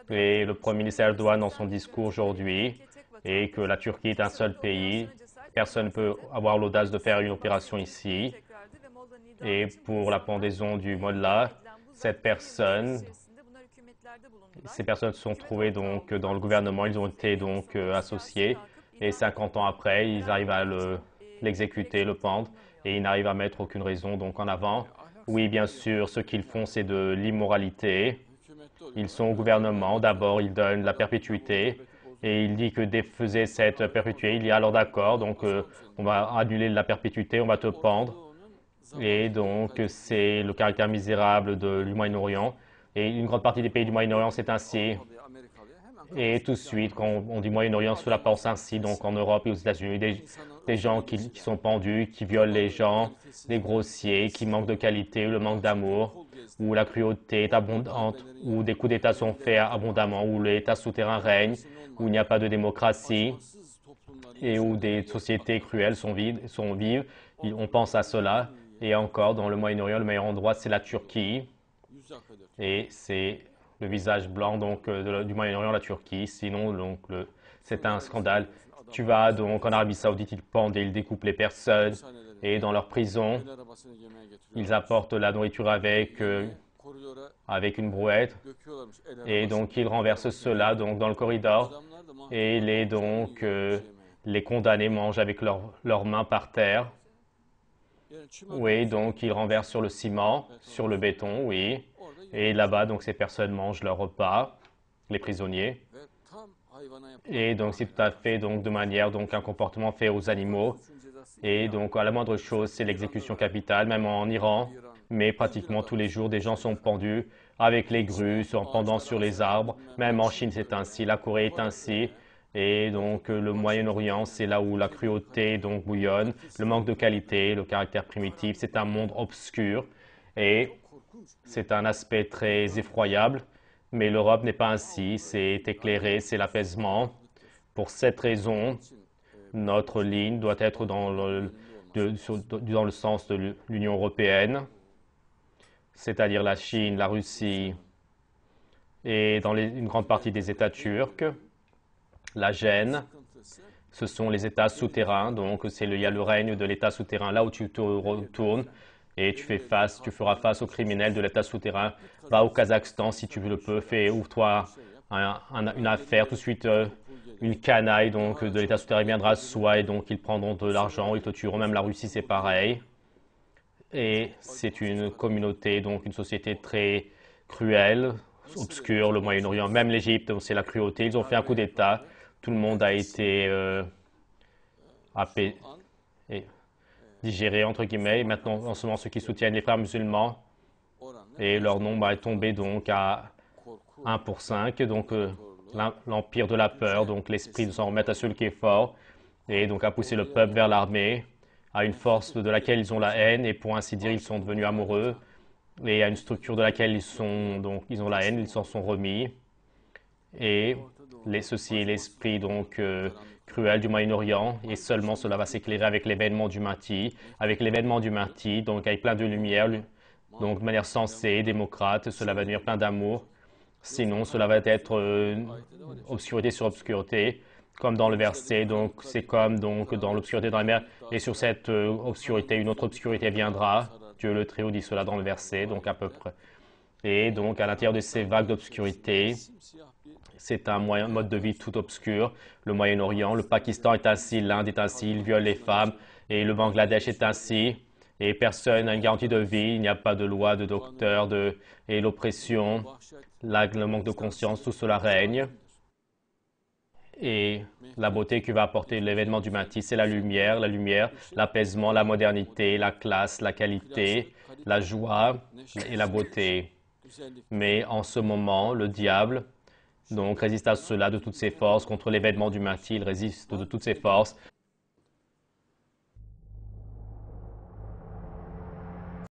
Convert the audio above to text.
Et le Premier ministre Erdogan dans son discours aujourd'hui, et que la Turquie est un seul pays, personne ne peut avoir l'audace de faire une opération ici. Et pour la pendaison du Mollah, ces personnes se sont trouvées donc dans le gouvernement, ils ont été donc associés, et 50 ans après, ils arrivent à l'exécuter, le pendre, et ils n'arrivent à mettre aucune raison donc en avant. Oui, bien sûr, ce qu'ils font, c'est de l'immoralité. Ils sont au gouvernement. D'abord, ils donnent la perpétuité. Et il dit que défaiser cette perpétuité, il y a alors d'accord. Donc, on va annuler la perpétuité, on va te pendre. Et donc, c'est le caractère misérable du Moyen-Orient. Et une grande partie des pays du Moyen-Orient, c'est ainsi. Et tout de suite, quand on dit Moyen-Orient, cela pense ainsi. Donc, en Europe et aux États-Unis, des gens qui sont pendus, qui violent les gens, des grossiers, qui manquent de qualité, ou le manque d'amour, où la cruauté est abondante, où des coups d'État sont faits abondamment, où l'État souterrain règne, où il n'y a pas de démocratie et où des sociétés cruelles sont vives. On pense à cela. Et encore, dans le Moyen-Orient, le meilleur endroit, c'est la Turquie. Et c'est le visage blanc donc, du Moyen-Orient, la Turquie. Sinon, donc, c'est un scandale. Tu vas donc en Arabie Saoudite, ils pendent et ils découpent les personnes. Et dans leur prison, ils apportent la nourriture avec une brouette. Et donc, ils renversent cela donc, dans le corridor. Et les condamnés mangent avec leurs mains par terre. Oui, donc ils renversent sur le ciment, sur le béton, oui. Et là-bas, donc ces personnes mangent leur repas, les prisonniers. Et donc c'est tout à fait donc de manière donc un comportement fait aux animaux. Et donc à la moindre chose, c'est l'exécution capitale, même en Iran. Mais pratiquement tous les jours, des gens sont pendus avec les grues, en pendant sur les arbres. Même en Chine, c'est ainsi. La Corée est ainsi. Et donc le Moyen-Orient, c'est là où la cruauté donc bouillonne, le manque de qualité, le caractère primitif. C'est un monde obscur et c'est un aspect très effroyable. Mais l'Europe n'est pas ainsi. C'est éclairé, c'est l'apaisement. Pour cette raison, notre ligne doit être dans le sens de l'Union européenne, c'est-à-dire la Chine, la Russie et dans une grande partie des États turcs. La gêne, ce sont les États souterrains, donc il y a le règne de l'État souterrain, là où tu te retournes et tu feras face aux criminels de l'État souterrain. Va au Kazakhstan si tu le peux, ouvre-toi une affaire, tout de suite une canaille donc, de l'État souterrain viendra à soi et donc ils prendront de l'argent, ils te tueront. Même la Russie, c'est pareil. Et c'est une communauté, donc une société très cruelle, obscure, le Moyen-Orient, même l'Égypte, c'est la cruauté. Ils ont fait un coup d'État, tout le monde a été digéré, entre guillemets. Et maintenant, en ce moment, ceux qui soutiennent les frères musulmans, et leur nombre est tombé donc à 1 pour 5. Donc l'empire de la peur, donc l'esprit de s'en remettre à celui qui est fort, et donc a poussé le peuple vers l'armée, à une force de laquelle ils ont la haine, et pour ainsi dire, ils sont devenus amoureux, et à une structure de laquelle ils ont la haine, ils s'en sont remis. Et ceci est l'esprit donc cruel du Moyen-Orient, et seulement cela va s'éclairer avec l'événement du Mahdi, donc avec plein de lumière, donc de manière sensée, démocrate, cela va devenir plein d'amour. Sinon, cela va être obscurité sur obscurité, comme dans le verset. Donc, c'est comme donc dans l'obscurité dans la mer. Et sur cette obscurité, une autre obscurité viendra. Dieu le Très-Haut dit cela dans le verset, donc à peu près. Et donc, à l'intérieur de ces vagues d'obscurité, c'est un mode de vie tout obscur. Le Moyen-Orient, le Pakistan est ainsi, l'Inde est ainsi, ils violent les femmes. Et le Bangladesh est ainsi. Et personne n'a une garantie de vie, il n'y a pas de loi, de docteur, et l'oppression, le manque de conscience, tout cela règne. Et la beauté que va apporter l'événement du Mahdi, c'est la lumière, l'apaisement, la modernité, la classe, la qualité, la joie et la beauté. Mais en ce moment, le diable donc résiste à cela de toutes ses forces contre l'événement du Mahdi, il résiste de toutes ses forces